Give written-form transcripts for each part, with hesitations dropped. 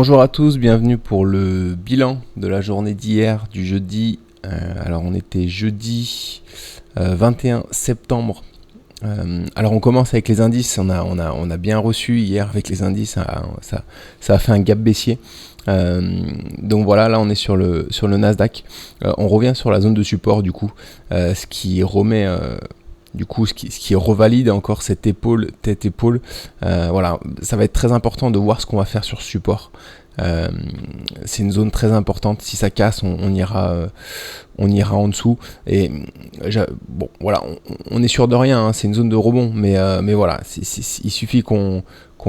Bonjour à tous, bienvenue pour le bilan de la journée d'hier, du jeudi. Alors on était jeudi 21 septembre. Alors on commence avec les indices, on a bien reçu hier avec les indices, ça a fait un gap baissier. Donc voilà, là on est sur le Nasdaq. On revient sur la zone de support du coup, ce qui remet... ce qui revalide encore cette épaule, tête-épaule. Voilà, ça va être très important de voir ce qu'on va faire sur ce support. C'est une zone très importante. Si ça casse, on ira en dessous. Et bon, voilà, on est sûr de rien. Hein, c'est une zone de rebond, mais voilà, il suffit qu'on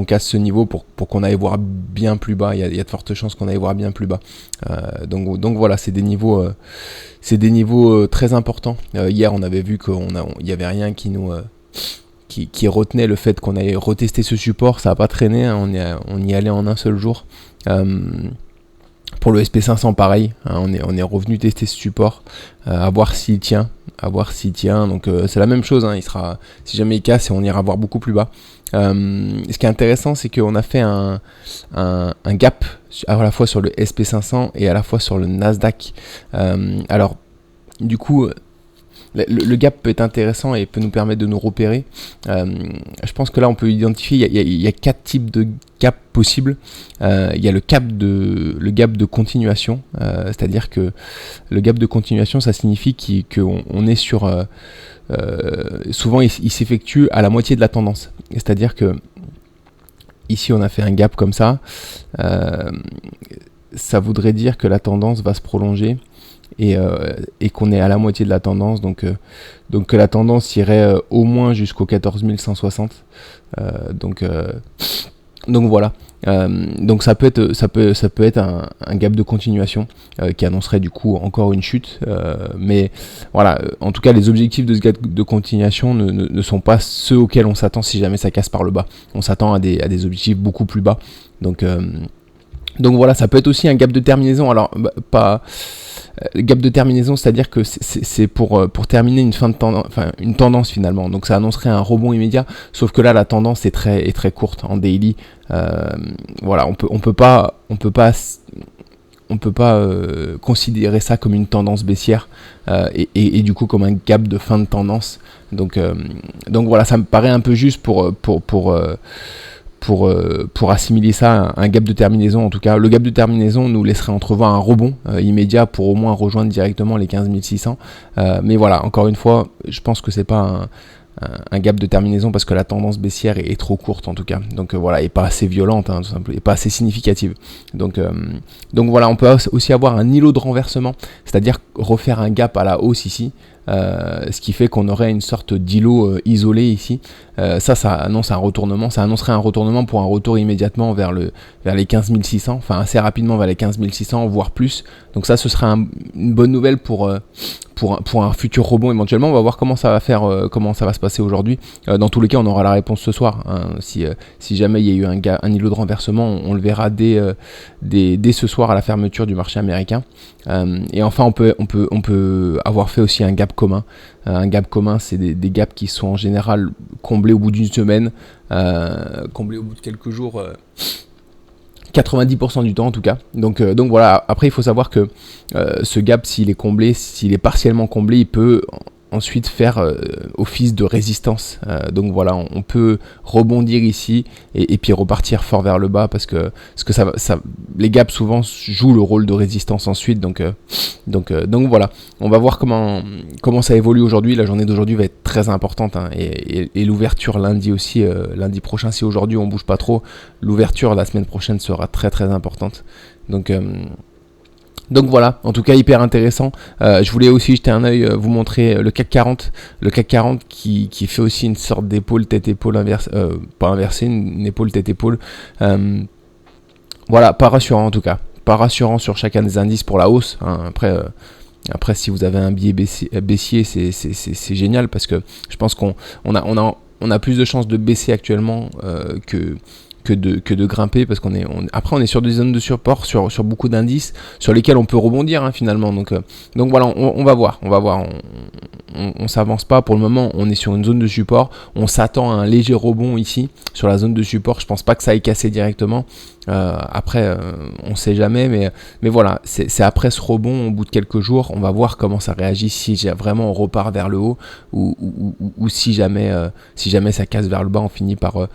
casse ce niveau pour qu'on aille voir bien plus bas. Il y a de fortes chances qu'on aille voir bien plus bas. Donc voilà, c'est des niveaux très importants. Hier, on avait vu qu'il n'y avait rien qui nous qui retenait le fait qu'on allait retester ce support. Ça n'a pas traîné, hein, on y allait en un seul jour. Pour le SP500 pareil, hein, on est revenu tester ce support, à voir s'il tient, donc c'est la même chose, hein, si jamais il casse, on ira voir beaucoup plus bas. Ce qui est intéressant, c'est qu'on a fait un gap à la fois sur le SP500 et à la fois sur le Nasdaq. Alors du coup, le gap peut être intéressant et peut nous permettre de nous repérer. Je pense que là on peut identifier, il y a 4 types de gaps possibles. Il y a le gap de continuation, c'est-à-dire que le gap de continuation, ça signifie qu'on est sur... souvent il s'effectue à la moitié de la tendance. C'est-à-dire que ici on a fait un gap comme ça. Ça voudrait dire que la tendance va se prolonger. Et qu'on est à la moitié de la tendance, donc que la tendance irait au moins jusqu'au 14 160. Donc voilà. Donc ça peut être un gap de continuation qui annoncerait du coup encore une chute. Mais voilà, en tout cas les objectifs de ce gap de continuation ne sont pas ceux auxquels on s'attend si jamais ça casse par le bas. On s'attend à des objectifs beaucoup plus bas. Donc voilà, ça peut être aussi un gap de terminaison. Alors gap de terminaison, c'est-à-dire que c'est pour terminer une tendance finalement. Donc ça annoncerait un rebond immédiat, sauf que là la tendance est très courte en daily. Voilà, on peut pas considérer ça comme une tendance baissière et du coup comme un gap de fin de tendance. Donc voilà, ça me paraît un peu juste pour assimiler ça, un gap de terminaison. En tout cas, le gap de terminaison nous laisserait entrevoir un rebond immédiat pour au moins rejoindre directement les 15 600. Mais voilà, encore une fois, je pense que c'est pas un gap de terminaison parce que la tendance baissière est trop courte en tout cas. Donc voilà, et pas assez violente, hein, tout simplement, et pas assez significative. Donc voilà, on peut aussi avoir un îlot de renversement, c'est-à-dire refaire un gap à la hausse ici. Ce qui fait qu'on aurait une sorte d'îlot isolé ici. Ça annonce un retournement, ça annoncerait un retournement pour un retour immédiatement vers les 15 600, enfin assez rapidement vers les 15 600, voire plus. Donc ça, ce serait une bonne nouvelle pour un futur rebond éventuellement. On va voir comment ça va se passer aujourd'hui. Dans tous les cas, on aura la réponse ce soir. Hein. Si jamais il y a eu un îlot de renversement, on le verra dès ce soir à la fermeture du marché américain. Et enfin, on peut avoir fait aussi un gap commun. Un gap commun, c'est des gaps qui sont en général comblés au bout d'une semaine, comblés au bout de quelques jours. 90% du temps en tout cas. Donc voilà, après il faut savoir que ce gap, s'il est partiellement comblé, il peut ensuite faire office de résistance. Donc voilà, on peut rebondir ici et puis repartir fort vers le bas parce que les gaps souvent jouent le rôle de résistance ensuite. Donc voilà, on va voir comment ça évolue aujourd'hui. La journée d'aujourd'hui va être très importante, hein, et l'ouverture lundi aussi, lundi prochain, si aujourd'hui on bouge pas trop, l'ouverture la semaine prochaine sera très très importante. Donc voilà, en tout cas hyper intéressant. Je voulais aussi jeter un œil, vous montrer le CAC 40. Le CAC 40 qui fait aussi une sorte d'épaule, tête-épaule inversée, pas inversée, une épaule, tête-épaule. Voilà, pas rassurant en tout cas. Pas rassurant sur chacun des indices pour la hausse. Hein. Après, si vous avez un biais baissier, c'est génial parce que je pense qu'on a plus de chances de baisser actuellement que de grimper parce après on est sur des zones de support sur beaucoup d'indices sur lesquels on peut rebondir, hein, finalement. Donc voilà, on va voir, on s'avance pas. Pour le moment, on est sur une zone de support. On s'attend à un léger rebond ici sur la zone de support. Je pense pas que ça aille casser directement. Après, on sait jamais, mais voilà, c'est après ce rebond, au bout de quelques jours, on va voir comment ça réagit, si vraiment on repart vers le haut ou si jamais ça casse vers le bas, on finit par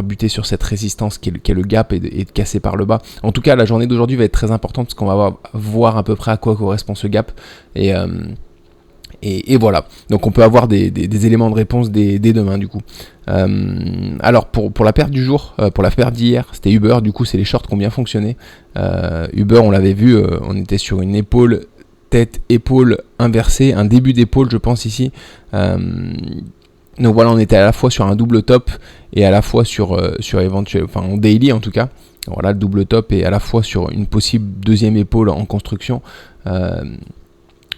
buter sur cette résistance qui est le gap et de casser par le bas. En tout cas, la journée d'aujourd'hui va être très importante parce qu'on va voir à peu près à quoi correspond ce gap et voilà, donc on peut avoir des éléments de réponse dès demain du coup. Alors pour la perte du jour, pour la perte d'hier, c'était Uber, du coup c'est les shorts qui ont bien fonctionné. Uber, on l'avait vu, on était sur une épaule, tête, épaule inversée, un début d'épaule je pense ici. Donc voilà, on était à la fois sur un double top et à la fois sur éventuel, enfin en daily en tout cas. Voilà, le double top et à la fois sur une possible deuxième épaule en construction.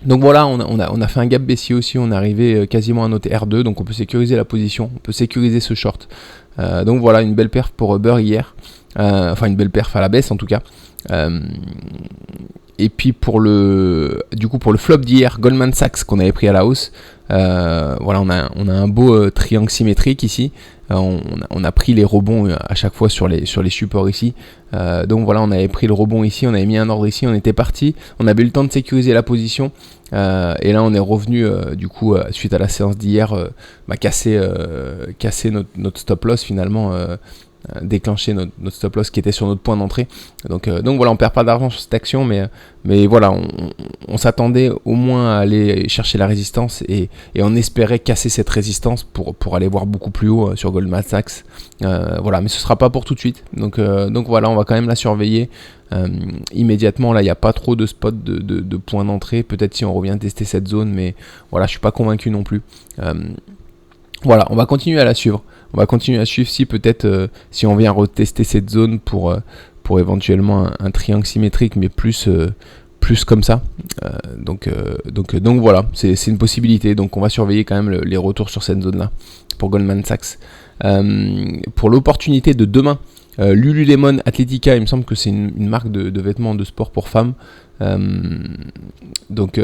Donc voilà, on a fait un gap baissier aussi, on est arrivé quasiment à notre R2, donc on peut sécuriser la position, on peut sécuriser ce short. Donc voilà, une belle perf pour Uber hier, enfin une belle perf à la baisse en tout cas. Et puis pour le flop d'hier, Goldman Sachs qu'on avait pris à la hausse, voilà, on a un beau triangle symétrique ici. On a pris les rebonds à chaque fois sur les supports ici. Donc voilà, on avait pris le rebond ici, on avait mis un ordre ici, on était parti. On avait eu le temps de sécuriser la position. Et là, on est revenu, du coup, suite à la séance d'hier, casser notre stop loss finalement. Déclencher notre stop loss qui était sur notre point d'entrée. Donc voilà, on perd pas d'argent sur cette action, mais voilà, on s'attendait au moins à aller chercher la résistance et on espérait casser cette résistance pour aller voir beaucoup plus haut sur Goldman Sachs. Voilà, mais ce sera pas pour tout de suite. Donc voilà, on va quand même la surveiller. Immédiatement, là, il n'y a pas trop de spots de points d'entrée. Peut-être si on revient tester cette zone, mais voilà, je suis pas convaincu non plus. Voilà, on va continuer à la suivre. On va continuer à suivre si peut-être si on vient retester cette zone pour éventuellement un triangle symétrique, mais plus comme ça. Donc voilà, c'est une possibilité. Donc on va surveiller quand même les retours sur cette zone-là pour Goldman Sachs. Pour l'opportunité de demain, Lululemon Athletica, il me semble que c'est une marque de vêtements de sport pour femmes. Donc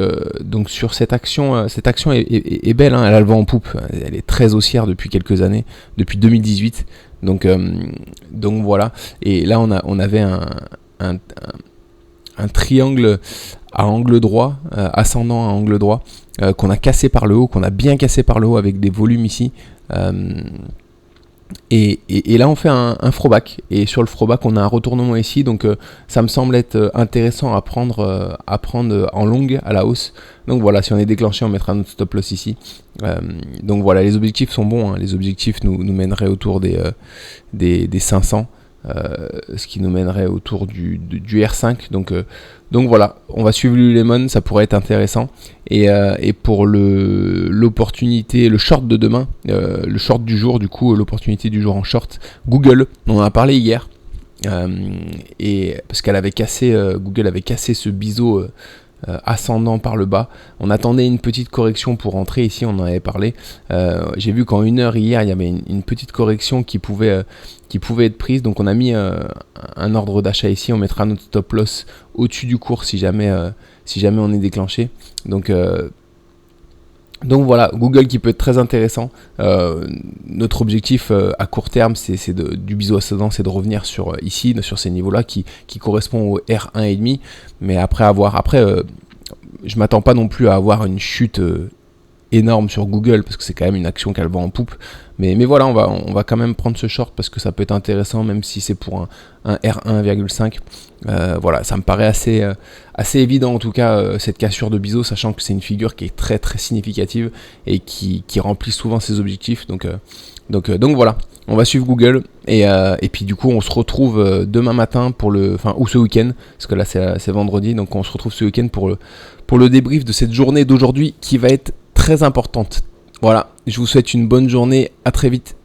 sur cette action est belle, hein, elle a le vent en poupe, elle est très haussière depuis quelques années, depuis 2018. Donc voilà. Et là on avait un triangle à angle droit, ascendant à angle droit, qu'on a cassé par le haut, qu'on a bien cassé par le haut avec des volumes ici. Et là on fait un throwback, et sur le throwback on a un retournement ici, donc ça me semble être intéressant à prendre en longue à la hausse. Donc voilà, si on est déclenché, on mettra notre stop loss ici. Donc voilà, les objectifs sont bons, hein. Les objectifs nous mèneraient autour des 500, ce qui nous mènerait autour du R5. Donc voilà, on va suivre Lululemon, ça pourrait être intéressant. Et pour l'opportunité, le short de demain, le short du jour, du coup, l'opportunité du jour en short, Google, on en a parlé hier. Et parce qu'elle avait cassé, Google avait cassé ce biseau ascendant par le bas. On attendait une petite correction pour rentrer ici, on en avait parlé. J'ai vu qu'en 1 heure hier, il y avait une petite correction qui pouvait être prise. Donc on a mis un ordre d'achat ici, on mettra notre stop loss au-dessus du cours si jamais on est déclenché. Donc voilà, Google qui peut être très intéressant. Notre objectif à court terme, c'est du biseau ascendant, c'est de revenir sur ces niveaux-là qui correspond au R1,5. Mais après je m'attends pas non plus à avoir une chute énorme sur Google, parce que c'est quand même une action qui a le vent en poupe. Mais voilà, on va quand même prendre ce short parce que ça peut être intéressant, même si c'est pour un R1,5. Voilà, ça me paraît assez évident en tout cas, cette cassure de biseau, sachant que c'est une figure qui est très très significative et qui remplit souvent ses objectifs. Donc voilà, on va suivre Google et puis du coup on se retrouve demain matin ou ce week-end, parce que là c'est vendredi, donc on se retrouve ce week-end pour le débrief de cette journée d'aujourd'hui qui va être très importante. Voilà, je vous souhaite une bonne journée, à très vite.